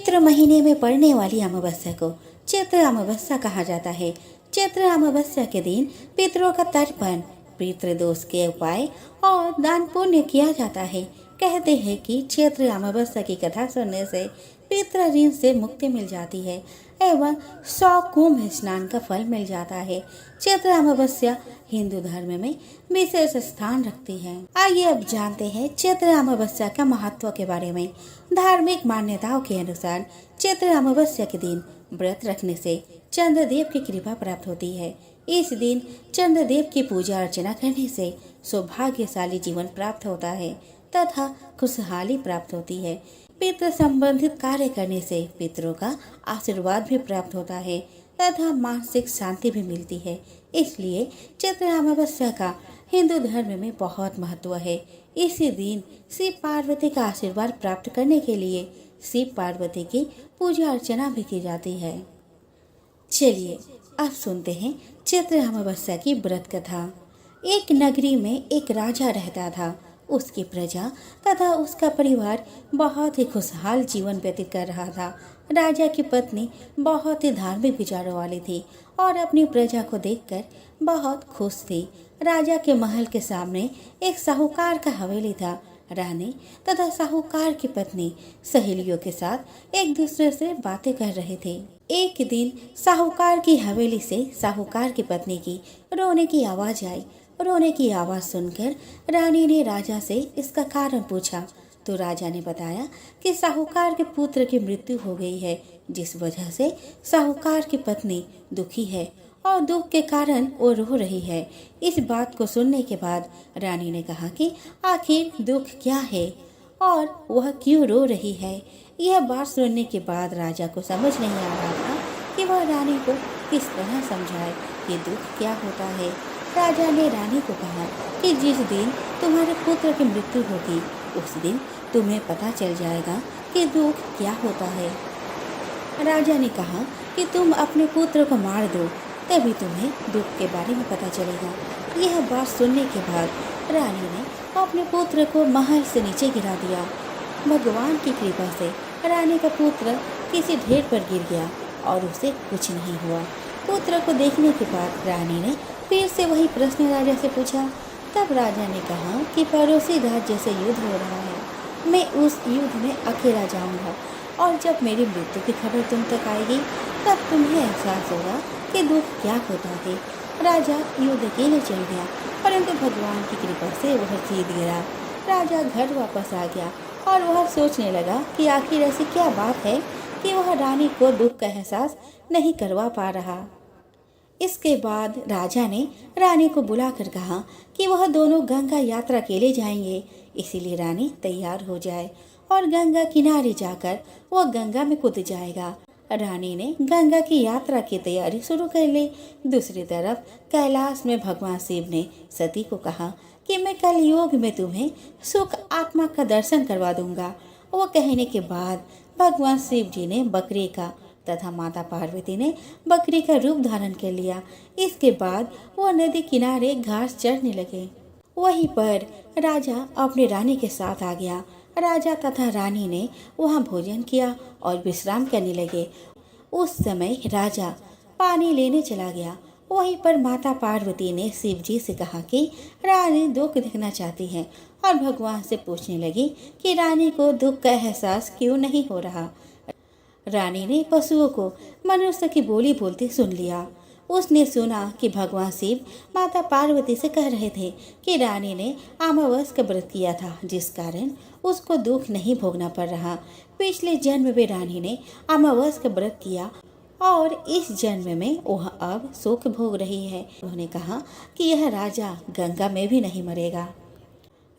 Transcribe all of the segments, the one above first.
चैत्र महीने में पड़ने वाली अमावस्या को चैत्र अमावस्या कहा जाता है। चैत्र अमावस्या के दिन पितरों का तर्पण, पितृदोष के उपाय और दान पुण्य किया जाता है। कहते हैं कि चैत्र अमावस्या की कथा सुनने से पितृ ऋण से मुक्ति मिल जाती है एवं 100 कुंभ स्नान का फल मिल जाता है। चैत्र अमावस्या हिंदू धर्म में विशेष स्थान रखती है। आइए अब जानते हैं चैत्र अमावस्या का महत्व के बारे में। धार्मिक मान्यताओं के अनुसार चैत्र अमावस्या के दिन व्रत रखने से चंद्रदेव की कृपा प्राप्त होती है। इस दिन चंद्रदेव की पूजा अर्चना करने से सौभाग्यशाली जीवन प्राप्त होता है तथा खुशहाली प्राप्त होती है। पितृ संबंधित कार्य करने से पितरों का आशीर्वाद भी प्राप्त होता है तथा मानसिक शांति भी मिलती है। इसलिए चैत्र अमावस्या का हिंदू धर्म में बहुत महत्व है। इसी दिन शिव पार्वती का आशीर्वाद प्राप्त करने के लिए शिव पार्वती की पूजा अर्चना भी की जाती है। चलिए अब सुनते हैं चैत्र अमावस्या की व्रत कथा। एक नगरी में एक राजा रहता था। उसकी प्रजा तथा उसका परिवार बहुत ही खुशहाल जीवन व्यतीत कर रहा था। राजा की पत्नी बहुत ही धार्मिक विचारों वाली थी और अपनी प्रजा को देखकर बहुत खुश थी। राजा के महल के सामने एक साहूकार का हवेली था। रानी तथा साहूकार की पत्नी सहेलियों के साथ एक दूसरे से बातें कर रहे थे। एक दिन साहूकार की हवेली से साहूकार की पत्नी की रोने की आवाज आई। रोने की आवाज सुनकर रानी ने राजा से इसका कारण पूछा तो राजा ने बताया कि साहूकार के पुत्र की मृत्यु हो गई है, जिस वजह से साहूकार की पत्नी दुखी है और दुख के कारण वो रो रही है। इस बात को सुनने के बाद रानी ने कहा कि आखिर दुख क्या है और वह क्यों रो रही है। यह बात सुनने के बाद राजा को समझ नहीं आ रहा था कि वह रानी को किस तरह समझाए कि दुख क्या होता है। राजा ने रानी को कहा कि जिस दिन तुम्हारे पुत्र की मृत्यु होगी उस दिन तुम्हें पता चल जाएगा कि दुख क्या होता है। राजा ने कहा कि तुम अपने पुत्र को मार दो, तभी तुम्हें दुख के बारे में पता चलेगा। यह बात सुनने के बाद रानी ने अपने पुत्र को महल से नीचे गिरा दिया। भगवान की कृपा से रानी का पुत्र किसी ढेर पर गिर गया और उसे कुछ नहीं हुआ। पुत्र को देखने के बाद रानी ने फिर से वही प्रश्न राजा से पूछा। तब राजा ने कहा कि पड़ोसी राज्य से युद्ध हो रहा है, मैं उस युद्ध में अकेला जाऊंगा और जब मेरी मृत्यु की खबर तुम तक आएगी तब तुम्हें एहसास होगा कि दुख क्या होता है। राजा युद्ध अकेले चल गया, परंतु भगवान की कृपा से वह जीत गया। राजा घर वापस आ गया और वह सोचने लगा कि आखिर ऐसी क्या बात है कि वह रानी को दुख का एहसास नहीं करवा पा रहा। इसके बाद राजा ने रानी को बुलाकर कहा कि वह दोनों गंगा यात्रा के लिए जाएंगे, इसीलिए रानी तैयार हो जाए और गंगा किनारे जाकर वह गंगा में कूद जाएगा। रानी ने गंगा की यात्रा की तैयारी शुरू कर ली। दूसरी तरफ कैलाश में भगवान शिव ने सती को कहा कि मैं कलयुग में तुम्हें सुख आत्मा का दर्शन करवा दूंगा। वो कहने के बाद भगवान शिव जी ने बकरी का तथा माता पार्वती ने बकरी का रूप धारण कर लिया। इसके बाद वह नदी किनारे घास चरने लगे। वहीं पर राजा अपनी रानी के साथ आ गया। राजा तथा रानी ने वहां भोजन किया और विश्राम करने लगे। उस समय राजा पानी लेने चला गया। वहीं पर माता पार्वती ने शिव जी से कहा कि रानी दुख देखना चाहती है और भगवान से पूछने लगी कि रानी को दुख का एहसास क्यों नहीं हो रहा। रानी ने पशुओं को मनुष्य की बोली बोलते सुन लिया। उसने सुना कि भगवान शिव माता पार्वती से कह रहे थे कि रानी ने अमावस्या का व्रत किया था, जिस कारण उसको दुख नहीं भोगना पड़ रहा। पिछले जन्म में रानी ने अमावस्या का व्रत किया और इस जन्म में वह अब सुख भोग रही है। उन्होंने कहा कि यह राजा गंगा में भी नहीं मरेगा।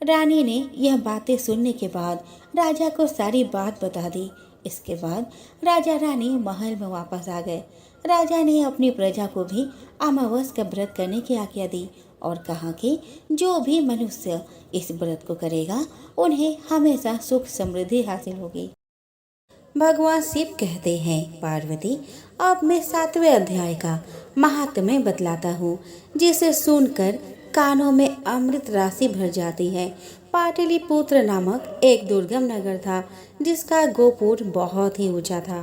रानी ने यह बातें सुनने के बाद राजा को सारी बात बता दी। इसके बाद राजा रानी महल में वापस आ गए। राजा ने अपनी प्रजा को भी अमावस्या का व्रत करने की आज्ञा दी और कहा कि जो भी मनुष्य इस व्रत को करेगा उन्हें हमेशा सुख समृद्धि हासिल होगी। भगवान शिव कहते हैं, पार्वती अब मैं 7वें अध्याय का महात्म्य बतलाता हूँ, जिसे सुनकर कानों में अमृत राशि भर जाती है। पाटलिपुत्र नामक एक दुर्गम नगर था जिसका गोपुर बहुत ही ऊंचा था।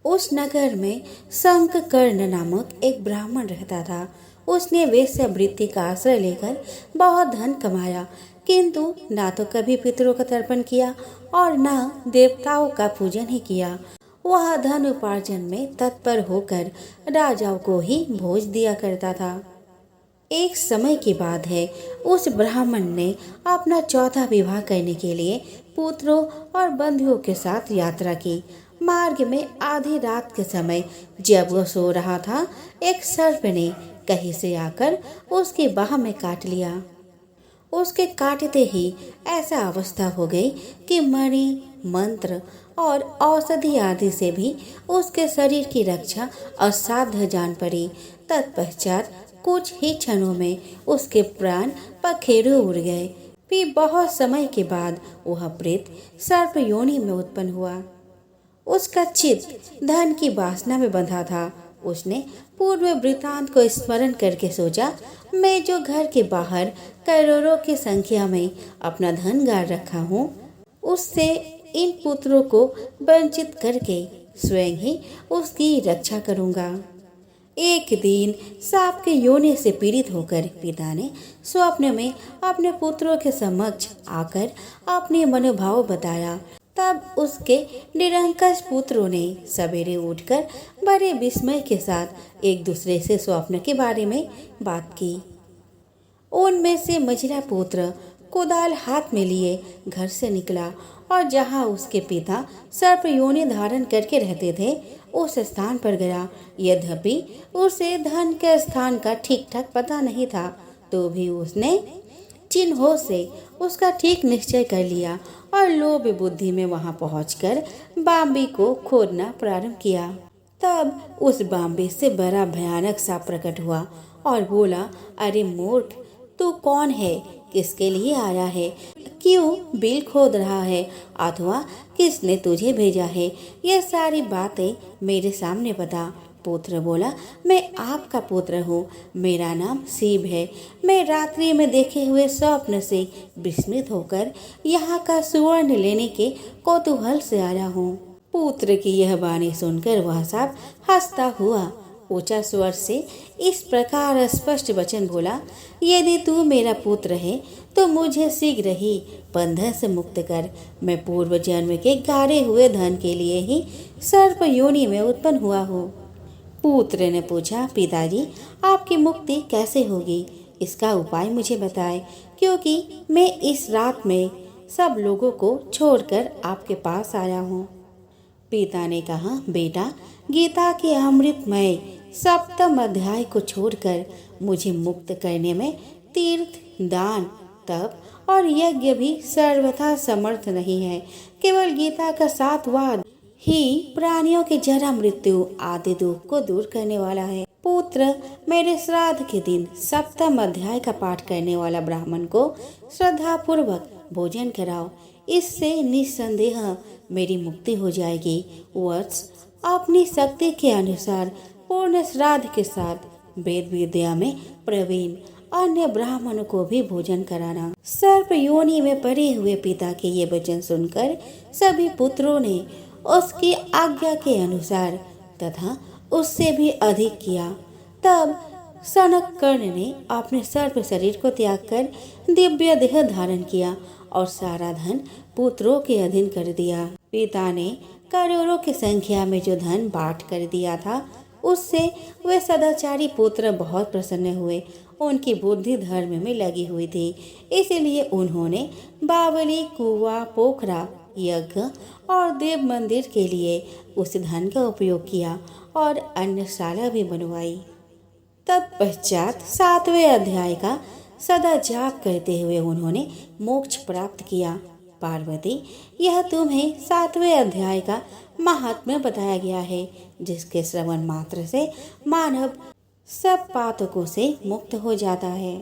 उस नगर में शंखकर्ण नामक एक ब्राह्मण रहता था। उसने वेश्यावृत्ति का आश्रय लेकर बहुत धन कमाया, किंतु ना तो कभी पितरों का तर्पण किया और ना देवताओं का पूजन ही किया। वह धन उपार्जन में तत्पर होकर राजाओं को ही भोज दिया करता था। एक समय की बात है, उस ब्राह्मण ने अपना चौथा विवाह करने के लिए पुत्रों और बंधुओं के साथ यात्रा की। मार्ग में आधी रात के समय जब वह सो रहा था, एक सर्प ने कहीं से आकर उसकी बाह में काट लिया। उसके काटते ही ऐसा अवस्था हो गई कि मणि, मंत्र और औषधि आदि से भी उसके शरीर की रक्षा असाध्य जान पड़ी। तत्पश्चात कुछ ही क्षणों में उसके प्राण पखेरु उड़ गए। फिर बहुत समय के बाद वह प्रेत सर्प योनि में उत्पन्न हुआ। उसका चित्त धन की वासना में बंधा था। उसने पूर्व वृतांत को स्मरण करके सोचा, मैं जो घर के बाहर करोड़ों की संख्या में अपना धन गाड़ रखा हूँ, उससे इन पुत्रों को वंचित करके स्वयं ही उसकी रक्षा करूँगा। एक दिन सांप के योनि से पीड़ित होकर पिता ने स्वप्न में अपने पुत्रों के समक्ष आकर अपने मनोभाव बताया। तब उसके निरंकुश पुत्रों ने सवेरे उठकर बड़े विस्मय के साथ एक दूसरे से स्वप्न के बारे में बात की। उनमें से मझिला पुत्र कुदाल हाथ में लिए घर से निकला और जहां उसके पिता सर्प योनि धारण करके रहते थे, उस स्थान पर गया। यद्यपि उसे धन के स्थान का ठीक ठाक पता नहीं था, तो भी उसने चिन्हों से उसका ठीक निश्चय कर लिया और लोभ बुद्धि में वहां पहुंचकर बाम्बी को खोदना प्रारंभ किया। तब उस बाम्बी से बड़ा भयानक सांप प्रकट हुआ और बोला, अरे मूर्ख, तू कौन है? किसके लिए आया है? क्यों बिल खोद रहा है? अथवा किसने तुझे भेजा है? ये सारी बातें मेरे सामने बता। पुत्र बोला, मैं आपका पुत्र हूँ, मेरा नाम शिव है। मैं रात्रि में देखे हुए स्वप्न से विस्मित होकर यहाँ का सुवर्ण लेने के कौतूहल से आया हूँ। पुत्र की यह वाणी सुनकर वह सांप हंसता हुआ ऊंचा स्वर से इस प्रकार स्पष्ट वचन बोला, यदि तू मेरा पुत्र है तो मुझे शीघ्र ही बंधन से मुक्त कर। मैं पूर्व जन्म के गाड़े हुए धन के लिए ही सर्प योनि में उत्पन्न हुआ हूँ। पुत्र ने पूछा, पिताजी, आपकी मुक्ति कैसे होगी? इसका उपाय मुझे बताएं, क्योंकि मैं इस रात में सब लोगों को छोड़कर आपके पास आया हूँ। पिता ने कहा, बेटा, गीता के अमृतमय सप्तम अध्याय को छोड़कर मुझे मुक्त करने में तीर्थ, दान, तप और यज्ञ भी सर्वथा समर्थ नहीं है। केवल गीता का 7वां ही प्राणियों के जरा, मृत्यु आदि दुख को दूर करने वाला है। पुत्र, मेरे श्राद्ध के दिन सप्तम अध्याय का पाठ करने वाला ब्राह्मण को श्रद्धा पूर्वक भोजन कराओ। इससे निस्संदेह मेरी मुक्ति हो जाएगी। वत्स, अपनी शक्ति के अनुसार पूर्ण श्राद्ध के साथ वेद विद्या में प्रवीण अन्य ब्राह्मणों को भी भोजन कराना। सर्प योनि में पड़े हुए पिता के ये वचन सुनकर सभी पुत्रों ने उसकी आज्ञा के अनुसार तथा उससे भी अधिक किया। तब शंखकर्ण ने अपने सर्प शरीर को त्याग कर दिव्य देह धारण किया और सारा धन पुत्रों के अधीन कर दिया। पिता ने करोड़ों की संख्या में जो धन बांट कर दिया था, उससे वे सदाचारी पुत्र बहुत प्रसन्न हुए। उनकी बुद्धि धर्म में लगी हुई थी, इसलिए उन्होंने बावली, कुआं, पोखरा, यज्ञ और देव मंदिर के लिए उस धन का उपयोग किया और अन्नशाला भी बनवाई। तत्पश्चात 7वें अध्याय का सदा जाप करते हुए उन्होंने मोक्ष प्राप्त किया। पार्वती, यह तुम्हें 7वें अध्याय का महात्म्य बताया गया है, जिसके श्रवण मात्र से मानव सब पातकों से मुक्त हो जाता है।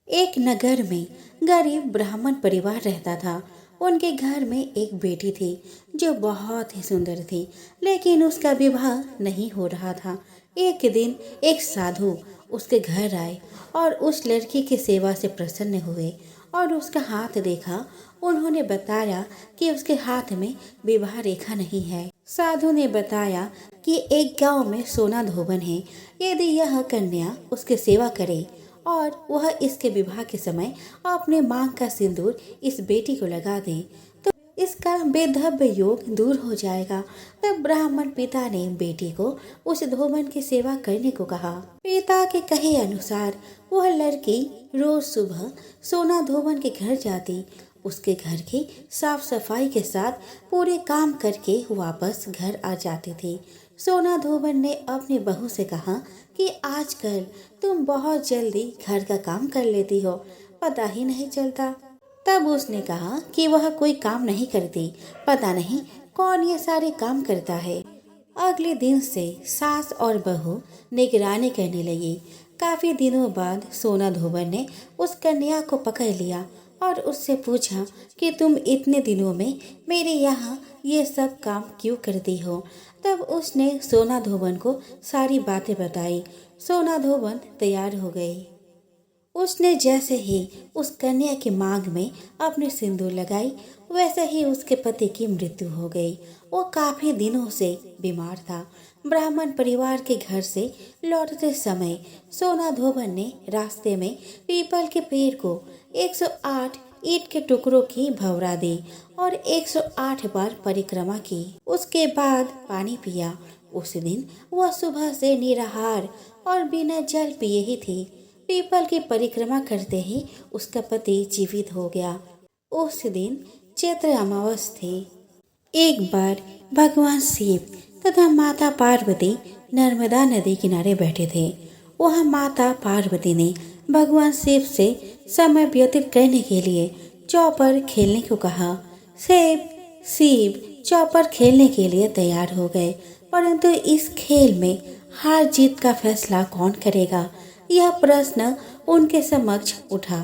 एक नगर में गरीब ब्राह्मण परिवार रहता था। उनके घर में एक बेटी थी जो बहुत ही सुंदर थी, लेकिन उसका विवाह नहीं हो रहा था। एक दिन एक साधु उसके घर आए और उस लड़की की सेवा से प्रसन्न हुए और उसका हाथ देखा। उन्होंने बताया कि उसके हाथ में विवाह रेखा नहीं है। साधु ने बताया कि एक गांव में सोना धोबन है। यदि यह कन्या उसकी सेवा करे और वह इसके विवाह के समय अपने मांग का सिंदूर इस बेटी को लगा दे तो इसका बेधव्य योग दूर हो जाएगा। तब ब्राह्मण पिता ने बेटी को उस धोबन की सेवा करने को कहा। पिता के कहे अनुसार वह लड़की रोज सुबह सोना धोबन के घर जाती। उसके घर की साफ सफाई के साथ पूरे काम करके वापस घर आ जाती थी। सोना धोबन ने अपनी बहू से कहा कि आजकल तुम बहुत जल्दी घर का काम कर लेती हो, पता ही नहीं चलता। तब उसने कहा कि वह कोई काम नहीं करती, पता नहीं कौन ये सारे काम करता है। अगले दिन से सास और बहू निगरानी करने लगी। काफी दिनों बाद सोना धोबन ने उस कन्या को पकड़ लिया और उससे पूछा कि तुम इतने दिनों में मेरे यहाँ ये सब काम क्यों करती हो। तब उसने सोना धोबन को सारी बातें बताई। सोना धोबन तैयार हो गई। उसने जैसे ही उस कन्या की मांग में अपने सिंदूर लगाई वैसे ही उसके पति की मृत्यु हो गई। वो काफी दिनों से बीमार था। ब्राह्मण परिवार के घर से लौटते समय सोना धोबन ने रास्ते में पीपल के पेड़ को 108 ईंट के टुकड़ों की भवरा दी और 108 बार परिक्रमा की। उसके बाद पानी पिया। उस दिन वह सुबह से निराहार और बिना जल पिए ही थी। पीपल की परिक्रमा करते ही उसका पति जीवित हो गया। उस दिन चैत्र अमावस थी। एक बार भगवान शिव तथा माता पार्वती नर्मदा नदी किनारे बैठे थे। वहाँ माता पार्वती ने भगवान शिव से समय व्यतीत करने के लिए चौपर खेलने को कहा। शिव चौपर खेलने के लिए तैयार हो गए, परंतु इस खेल में हार जीत का फैसला कौन करेगा, यह प्रश्न उनके समक्ष उठा।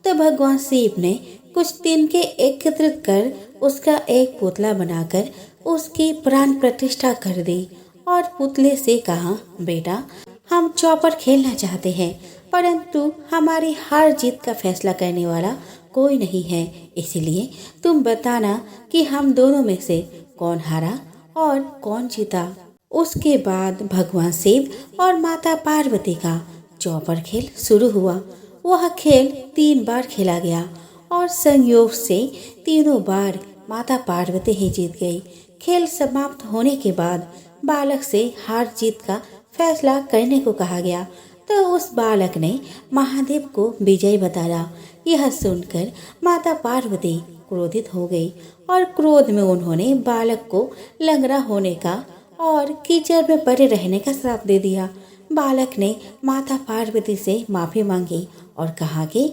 तो भगवान शिव ने कुछ तिनके एकत्रित कर उसका एक पुतला बनाकर उसकी प्राण प्रतिष्ठा कर दी और पुतले से कहा, बेटा हम चौपर खेलना चाहते हैं, परंतु हमारी हार जीत का फैसला करने वाला कोई नहीं है, इसलिए तुम बताना कि हम दोनों में से कौन हारा और कौन जीता। उसके बाद भगवान शिव और माता पार्वती का चौपर खेल शुरू हुआ। वह खेल 3 बार खेला गया और संयोग से तीनों बार माता पार्वती ही जीत गई। खेल समाप्त होने के बाद बालक से हार जीत का फैसला करने को कहा गया, तो उस बालक ने महादेव को विजयी बताया। यह सुनकर माता पार्वती क्रोधित हो गई और क्रोध में उन्होंने बालक को लंगड़ा होने का और कीचड़ में पड़े रहने का श्राप दे दिया। बालक ने माता पार्वती से माफी मांगी और कहा कि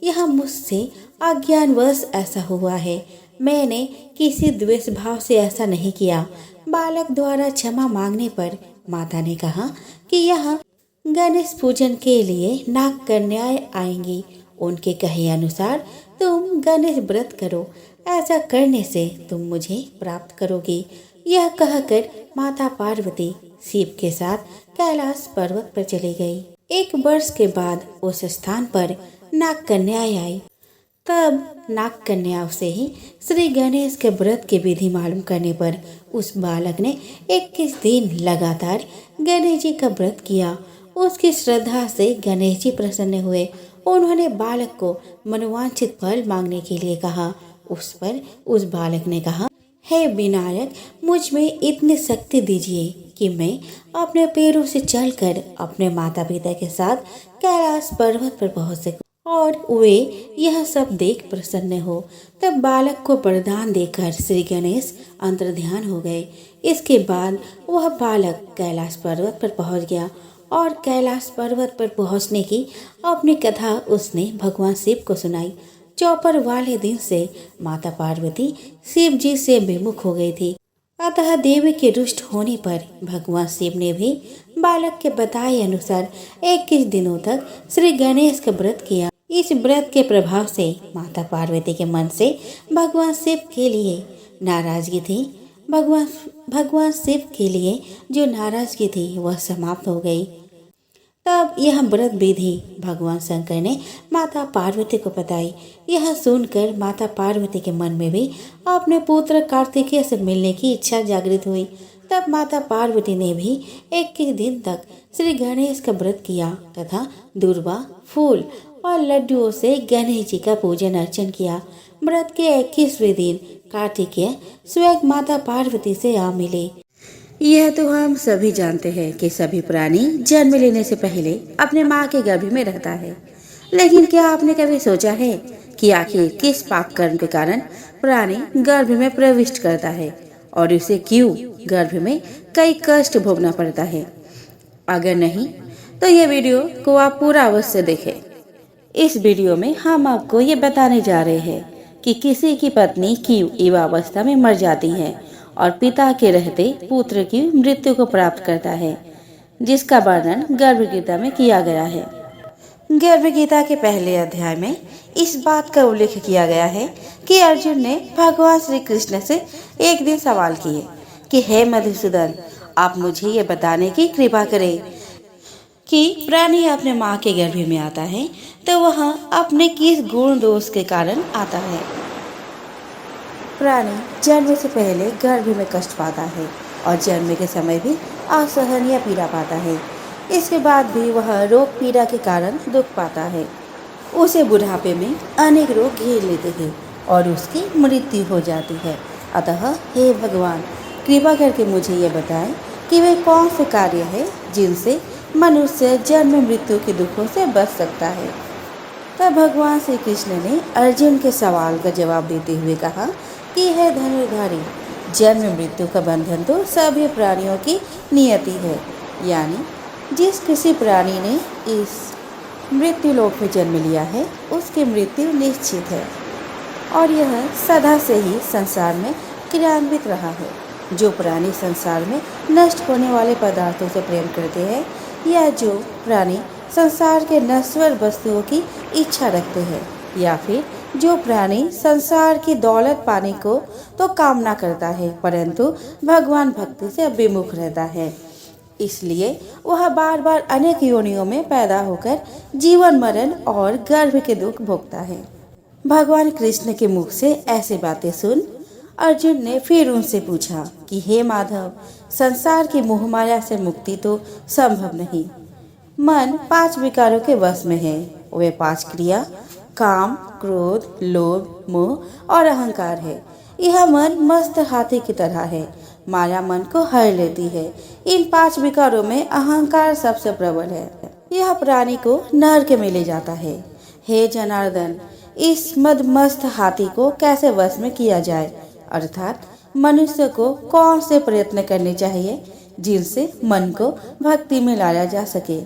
यह मुझसे अज्ञानवश ऐसा हुआ है, मैंने किसी द्वेष भाव से ऐसा नहीं किया। बालक द्वारा क्षमा मांगने पर माता ने कहा कि यह गणेश पूजन के लिए नाग कन्याएं आएंगी। उनके कहे अनुसार तुम गणेश व्रत करो, ऐसा करने से तुम मुझे प्राप्त करोगी। यह कहकर माता पार्वती शिव के साथ कैलाश पर्वत पर चली गई। 1 वर्ष के बाद उस स्थान पर नाग कन्याएं आई। तब नाग कन्याओं से ही श्री गणेश के व्रत की विधि मालूम करने पर उस बालक ने 21 दिन लगातार गणेश जी का व्रत किया। उसकी श्रद्धा से गणेश जी प्रसन्न हुए। उन्होंने बालक को मनोवांछित फल मांगने के लिए कहा। उस पर उस बालक ने कहा, हे विनायक, मुझ में इतनी शक्ति दीजिए कि मैं अपने पैरों से चलकर अपने माता पिता के साथ कैलाश पर्वत पर पहुंच सकूं और वे यह सब देख प्रसन्न हो। तब बालक को वरदान देकर श्री गणेश अंतर्ध्यान हो गए। इसके बाद वह बालक कैलाश पर्वत पर पहुंच गया और कैलाश पर्वत पर पहुंचने की अपनी कथा उसने भगवान शिव को सुनाई। चौपर वाले दिन से माता पार्वती शिव जी से विमुख हो गई थी, अतः देवी के रुष्ट होने पर भगवान शिव ने भी बालक के बताए अनुसार 21 दिनों तक श्री गणेश का व्रत किया। इस व्रत के प्रभाव से माता पार्वती के मन से भगवान शिव के लिए नाराजगी थी। भगवान शिव के लिए जो नाराजगी थी वह समाप्त हो गई। तब यह व्रत विधि भगवान शंकर ने माता पार्वती को बताई। यह सुनकर माता पार्वती के मन में भी अपने पुत्र कार्तिकेय से मिलने की इच्छा जागृत हुई। तब माता पार्वती ने भी 21 दिन तक श्री गणेश का व्रत किया तथा दूर्वा, फूल और लड्डुओं से गणेश जी का पूजन अर्चन किया। व्रत के 21वें दिन कार्तिकेय स्वयं माता पार्वती से आ मिले। यह तो हम सभी जानते हैं कि सभी प्राणी जन्म लेने से पहले अपने माँ के गर्भ में रहता है, लेकिन क्या आपने कभी सोचा है कि आखिर किस पाप कर्म के कारण प्राणी गर्भ में प्रविष्ट करता है और उसे क्यों गर्भ में कई कष्ट भोगना पड़ता है? अगर नहीं तो ये वीडियो को आप पूरा अवश्य देखें। इस वीडियो में हम आपको ये बताने जा रहे हैं कि किसी की पत्नी क्यों युवावस्था में मर जाती है और पिता के रहते पुत्र की मृत्यु को प्राप्त करता है, जिसका वर्णन गर्भ गीता में किया गया है। गर्भ गीता के पहले अध्याय में इस बात का उल्लेख किया गया है कि अर्जुन ने भगवान श्री कृष्ण से एक दिन सवाल किए कि हे मधुसूदन, आप मुझे ये बताने की कृपा करें कि प्राणी अपने माँ के गर्भ में आता है तो वह अपने किस गुण दोष के कारण आता है। प्राणी जन्म से पहले गर्भ में कष्ट पाता है और जन्म के समय भी असहनीय पीड़ा पाता है। इसके बाद भी वह रोग पीड़ा के कारण दुख पाता है। उसे बुढ़ापे में अनेक रोग घेर लेते हैं और उसकी मृत्यु हो जाती है। अतः हे भगवान, कृपा करके मुझे ये बताएं कि वे कौन से कार्य है जिनसे मनुष्य जन्म मृत्यु के दुखों से बच सकता है। तब भगवान श्री कृष्ण ने अर्जुन के सवाल का जवाब देते हुए कहा कि है धनुर्धारी, जन्म मृत्यु का बंधन तो सभी प्राणियों की नियति है, यानी जिस किसी प्राणी ने इस मृत्यु लोक में जन्म लिया है उसकी मृत्यु निश्चित है और यह सदा से ही संसार में क्रियान्वित रहा है। जो प्राणी संसार में नष्ट होने वाले पदार्थों से प्रेम करते हैं या जो प्राणी संसार के नश्वर वस्तुओं की इच्छा रखते हैं या फिर जो प्राणी संसार की दौलत पाने को तो कामना करता है परंतु भगवान भक्ति से विमुख रहता है, इसलिए वह बार बार अनेक योनियों में पैदा होकर जीवन मरण और गर्भ के दुख भोगता है। भगवान कृष्ण के मुख से ऐसी बातें सुन अर्जुन ने फिर उनसे पूछा कि हे माधव, संसार की मोहमाया से मुक्ति तो संभव नहीं। मन 5 विकारों के वश में है। वे 5 क्रिया काम, क्रोध, लोभ, मोह और अहंकार है। यह मन मस्त हाथी की तरह है, माया मन को हर लेती है। इन 5 विकारों में अहंकार सबसे प्रबल है। यह प्राणी को नरक में ले जाता है। हे जनार्दन, इस मदमस्त हाथी को कैसे वश में किया जाए, अर्थात मनुष्य को कौन से प्रयत्न करने चाहिए जिनसे मन को भक्ति में लाया जा सके।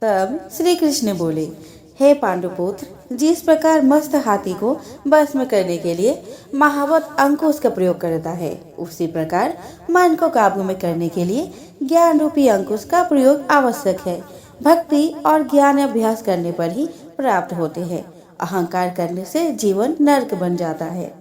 तब श्री कृष्ण बोले, हे पांडुपुत्र, जिस प्रकार मस्त हाथी को वश में करने के लिए महावत अंकुश का प्रयोग करता है, उसी प्रकार मन को काबू में करने के लिए ज्ञान रूपी अंकुश का प्रयोग आवश्यक है। भक्ति और ज्ञान अभ्यास करने पर ही प्राप्त होते हैं। अहंकार करने से जीवन नरक बन जाता है।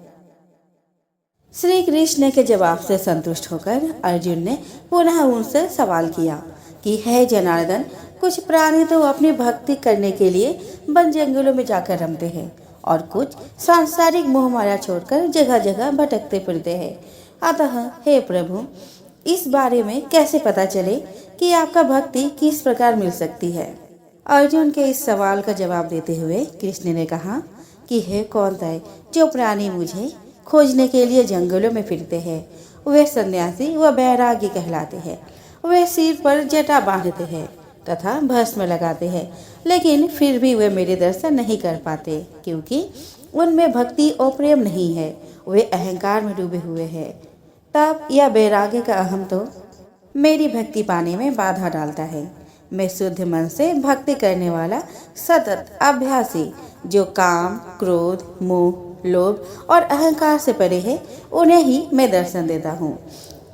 श्री कृष्ण के जवाब से संतुष्ट होकर अर्जुन ने पुनः उनसे सवाल किया कि हे जनार्दन, कुछ प्राणी तो अपनी भक्ति करने के लिए वन जंगलों में जाकर रमते हैं और कुछ सांसारिक मोह माया छोड़कर जगह जगह भटकते फिरते हैं। अतः हे प्रभु, इस बारे में कैसे पता चले कि आपका भक्ति किस प्रकार मिल सकती है? अर्जुन के इस सवाल का जवाब देते हुए कृष्ण ने कहा कि हे कौंतेय, जो प्राणी मुझे खोजने के लिए जंगलों में फिरते हैं वे सन्यासी व बैरागी कहलाते हैं। वे सिर पर जटा बांधते हैं तथा भस्म लगाते हैं, लेकिन फिर भी वे मेरे दर्शन नहीं कर पाते क्योंकि उनमें भक्ति और प्रेम नहीं है। वे अहंकार में डूबे हुए हैं। तब यह बैरागी का अहम तो मेरी भक्ति पाने में बाधा डालता है। मैं शुद्ध मन से भक्ति करने वाला सतत अभ्यासी जो काम, क्रोध, मोह, लोभ और अहंकार से परे है, उन्हें ही मैं दर्शन देता हूँ।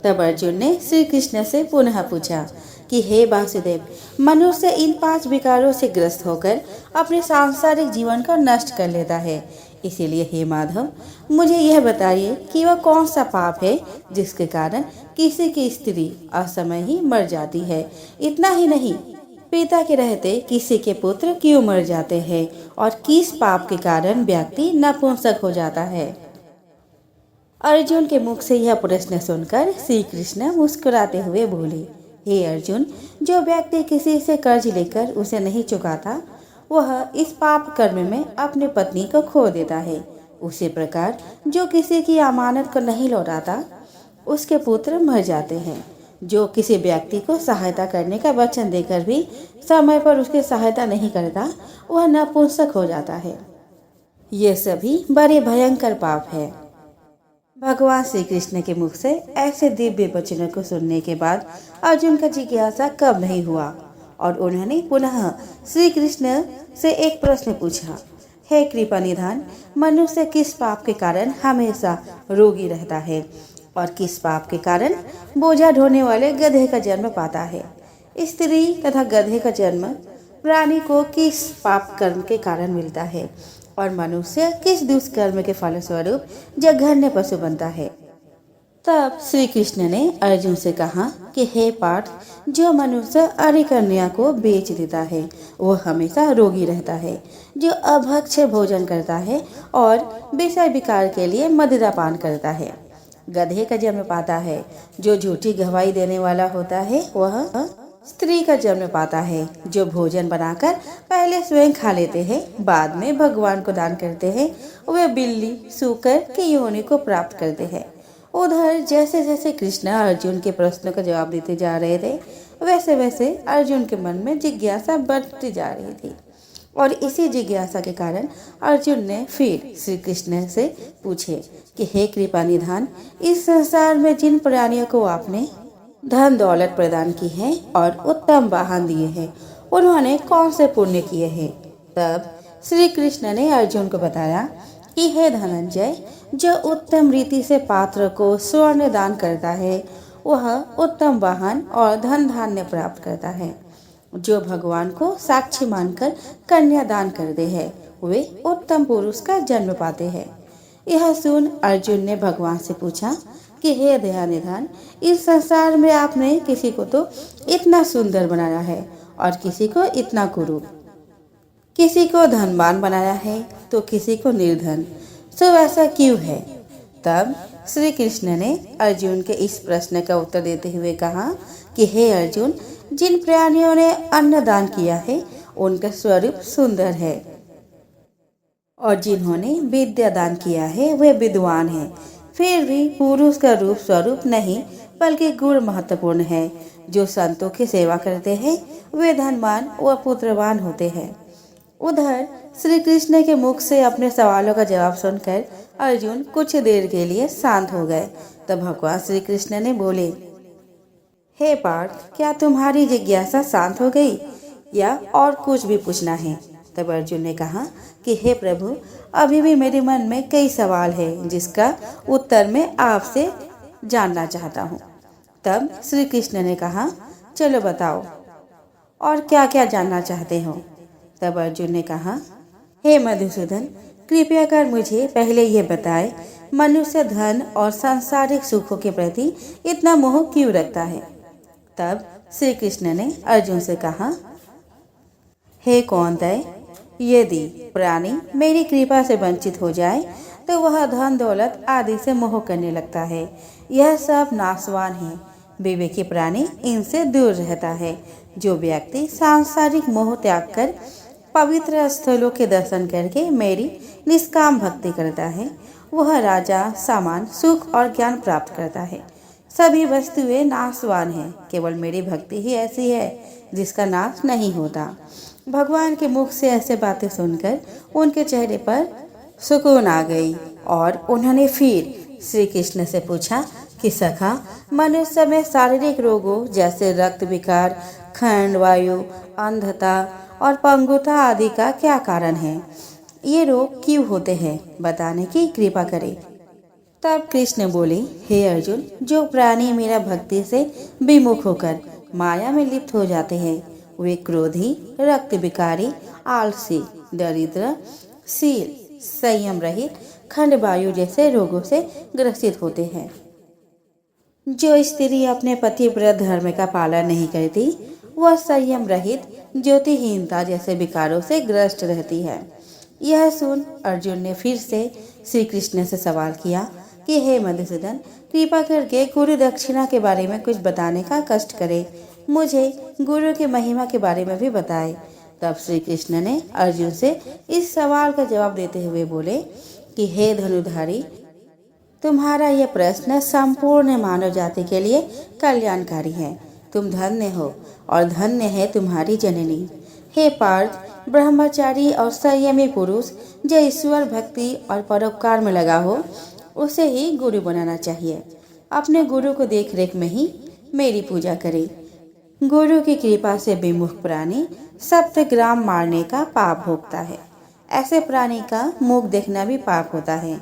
तब अर्जुन ने श्री कृष्ण से पुनः पूछा कि हे वासुदेव, मनुष्य इन 5 विकारों से ग्रस्त होकर अपने सांसारिक जीवन को नष्ट कर लेता है। इसीलिए हे माधव, मुझे यह बताइए कि वह कौन सा पाप है जिसके कारण किसी की स्त्री असमय ही मर जाती है। इतना ही नहीं, पिता के रहते किसी के पुत्र क्यों मर जाते हैं और किस पाप के कारण व्यक्ति नपुंसक हो जाता है। अर्जुन के मुख से यह प्रश्न सुनकर श्री कृष्ण मुस्कुराते हुए बोले, हे अर्जुन, जो व्यक्ति किसी से कर्ज लेकर उसे नहीं चुकाता वह इस पाप कर्म में अपनी पत्नी को खो देता है। उसी प्रकार जो किसी की अमानत को नहीं लौटाता उसके पुत्र मर जाते हैं। जो किसी व्यक्ति को सहायता करने का वचन देकर भी समय पर उसकी सहायता नहीं करता वह नपुंसक हो जाता है। ये सभी बड़े भयंकर पाप है। भगवान श्री कृष्ण के मुख से ऐसे दिव्य वचनों को सुनने के बाद अर्जुन का जिज्ञासा कम नहीं हुआ और उन्होंने पुनः श्री कृष्ण से एक प्रश्न पूछा, हे कृपा निधान, मनुष्य किस पाप के कारण हमेशा रोगी रहता है और किस पाप के कारण बोझा ढोने वाले गधे का जन्म पाता है। स्त्री तथा गधे का जन्म प्राणी को किस पाप कर्म के कारण मिलता है और मनुष्य किस दुष्कर्म के फलस्वरूप जघन्य पशु बनता है। तब श्री कृष्ण ने अर्जुन से कहा कि हे पार्थ, जो मनुष्य अरि कन्या को बेच देता है वह हमेशा रोगी रहता है। जो अभक्ष्य भोजन करता है और विषय विकार के लिए मदिरा पान करता है गधे का जन्म पाता है। जो झूठी गवाही देने वाला होता है वह स्त्री का जन्म पाता है। जो भोजन बनाकर पहले स्वयं खा लेते हैं बाद में भगवान को दान करते हैं वे बिल्ली सूकर की योनि को प्राप्त करते हैं। उधर जैसे जैसे कृष्ण अर्जुन के प्रश्नों का जवाब देते जा रहे थे वैसे वैसे अर्जुन के मन में जिज्ञासा बढ़ती जा रही थी और इसी जिज्ञासा के कारण अर्जुन ने फिर श्री कृष्ण से पूछे कि हे कृपा निधान, इस संसार में जिन प्राणियों को आपने धन दौलत प्रदान की है और उत्तम वाहन दिए हैं उन्होंने कौन से पुण्य किए हैं। तब श्री कृष्ण ने अर्जुन को बताया कि हे धनंजय, जो उत्तम रीति से पात्र को स्वर्ण दान करता है वह उत्तम वाहन और धन धान्य प्राप्त करता है। जो भगवान को साक्षी मानकर कन्या दान करते हैं वे उत्तम पुरुष का जन्म पाते हैं। यह सुन अर्जुन ने भगवान से पूछा कि हे दयानिधान, इस संसार में आपने किसी को तो इतना सुंदर बनाया है और किसी को इतना कुरूप, किसी को धनवान बनाया है तो किसी को निर्धन, तो ऐसा क्यों है। तब श्री कृष्ण ने अर्जुन के इस प्रश्न का उत्तर देते हुए कहा कि हे अर्जुन, जिन प्राणियों ने अन्न दान किया है उनका स्वरूप सुंदर है और जिन्होंने विद्या दान किया है वे विद्वान हैं। फिर भी पुरुष का रूप स्वरूप नहीं बल्कि गुण महत्वपूर्ण है। जो संतों की सेवा करते हैं वे धनवान व पुत्रवान होते हैं। उधर श्री कृष्ण के मुख से अपने सवालों का जवाब सुनकर अर्जुन कुछ देर के लिए शांत हो गए। तब भगवान श्री कृष्ण ने बोले, हे पार्थ, क्या तुम्हारी जिज्ञासा शांत हो गई या और कुछ भी पूछना है। तब अर्जुन ने कहा कि हे प्रभु, अभी भी मेरे मन में कई सवाल है जिसका उत्तर मैं आपसे जानना चाहता हूँ। तब श्री कृष्ण ने कहा, चलो बताओ और क्या क्या जानना चाहते हो। तब अर्जुन ने कहा, हे मधुसूदन, कृपया कर मुझे पहले ये बताए, मनुष्य धन और सांसारिक सुखों के प्रति इतना मोह क्यों रखता है। तब श्री कृष्ण ने अर्जुन से कहा, हे कौन्तेय, यदि प्राणी मेरी कृपा से वंचित हो जाए तो वह धन दौलत आदि से मोह करने लगता है। यह सब नाशवान है। विवेकी प्राणी इनसे दूर रहता है। जो व्यक्ति सांसारिक मोह त्याग कर पवित्र स्थलों के दर्शन करके मेरी निष्काम भक्ति करता है वह राजा, सामान, सुख और ज्ञान प्राप्त करता है। सभी वस्तुएं नाशवान हैं, केवल मेरी भक्ति ही ऐसी है जिसका नाश नहीं होता। भगवान के मुख से ऐसे बातें सुनकर उनके चेहरे पर सुकून आ गई और उन्होंने फिर श्री कृष्ण से पूछा कि सखा, मनुष्य में शारीरिक रोगों जैसे रक्त विकार, खंड वायु, अंधता और पंगुता आदि का क्या कारण है। ये रोग क्यों होते हैं, बताने की कृपा करें। तब कृष्ण बोले, हे अर्जुन, जो प्राणी मेरा भक्ति से विमुख होकर माया में लिप्त हो जाते हैं वे क्रोधी, रक्त विकारी, आलसी, दरिद्र, शील, संयम रहित, खंड वायु जैसे रोगों से ग्रसित होते हैं। जो स्त्री अपने पतिव्रत धर्म का पालन नहीं करती वह संयम रहित ज्योतिहीनता जैसे विकारों से ग्रस्त रहती है। यह सुन अर्जुन ने फिर से श्री कृष्ण से सवाल किया कि हे मधुसूदन, कृपा करके गुरु दक्षिणा के बारे में कुछ बताने का कष्ट करे, मुझे गुरु की महिमा के बारे में भी बताए। तब श्री कृष्ण ने अर्जुन से इस सवाल का जवाब देते हुए बोले कि हे धनुधारी, तुम्हारा यह प्रश्न संपूर्ण मानव जाति के लिए कल्याणकारी है। तुम धन्य हो और धन्य है तुम्हारी जननी। हे पार्थ, ब्रह्मचारी और संयमी पुरुष जो ईश्वर भक्ति और परोपकार में लगा हो, उसे ही गुरु बनाना चाहिए। अपने गुरु को देख रेख में ही मेरी पूजा करे। गुरु की कृपा से विमुख प्राणी सप्तग्राम मारने का पाप भोगता है। ऐसे प्राणी का मुख देखना भी पाप होता है।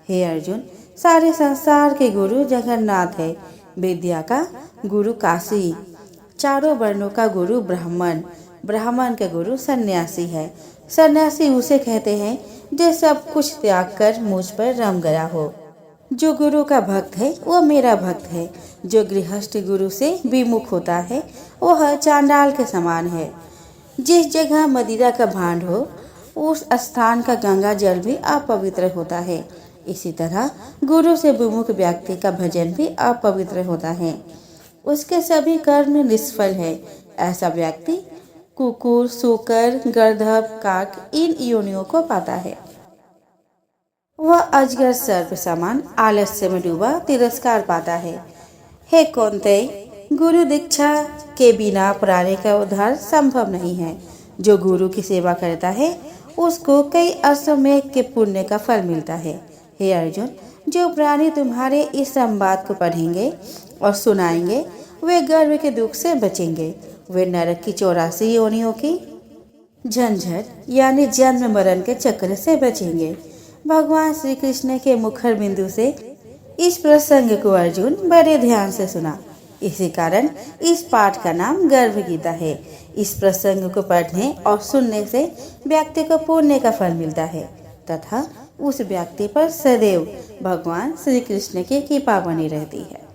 हे अर्जुन, सारे संसार के गुरु जगन्नाथ है। विद्या का गुरु काशी, चारों वर्णों का गुरु ब्राह्मण, ब्राह्मण का गुरु सन्यासी है। सन्यासी उसे कहते हैं जो सब कुछ त्याग कर मुझ पर रम गया हो। जो गुरु का भक्त है वह मेरा भक्त है। जो गृहस्थ गुरु से विमुख होता है वह चांडाल के समान है। जिस जगह मदिरा का भांड हो उस स्थान का गंगा जल भी अपवित्र होता है। इसी तरह गुरु से विमुख व्यक्ति का भजन भी अपवित्र होता है। उसके सभी कर्म निष्फल है। ऐसा व्यक्ति कुकुर, सूकर, गर्दभ, काक इन योनियों को पाता है। वह अजगर सर्प समान आलस्य में डूबा तिरस्कार पाता है। हे कौन्तेय, गुरु दीक्षा के बिना प्राणी का उद्धार संभव नहीं है। जो गुरु की सेवा करता है उसको कई अश्वमेध के पुण्य का फल मिलता है। हे अर्जुन, जो प्राणी तुम्हारे इस संवाद को पढ़ेंगे और सुनाएंगे वे गर्भ के दुख से बचेंगे। वे नरक की 84 योनियों की झंझट यानी जन्म मरण के चक्र से बचेंगे। भगवान श्री कृष्ण के मुखर बिंदु से इस प्रसंग को अर्जुन बड़े ध्यान से सुना। इसी कारण इस पाठ का नाम गर्भ गीता है। इस प्रसंग को पढ़ने और सुनने से व्यक्ति को पुण्य का फल मिलता है तथा उस व्यक्ति पर सदैव भगवान श्री कृष्ण की कृपा बनी रहती है।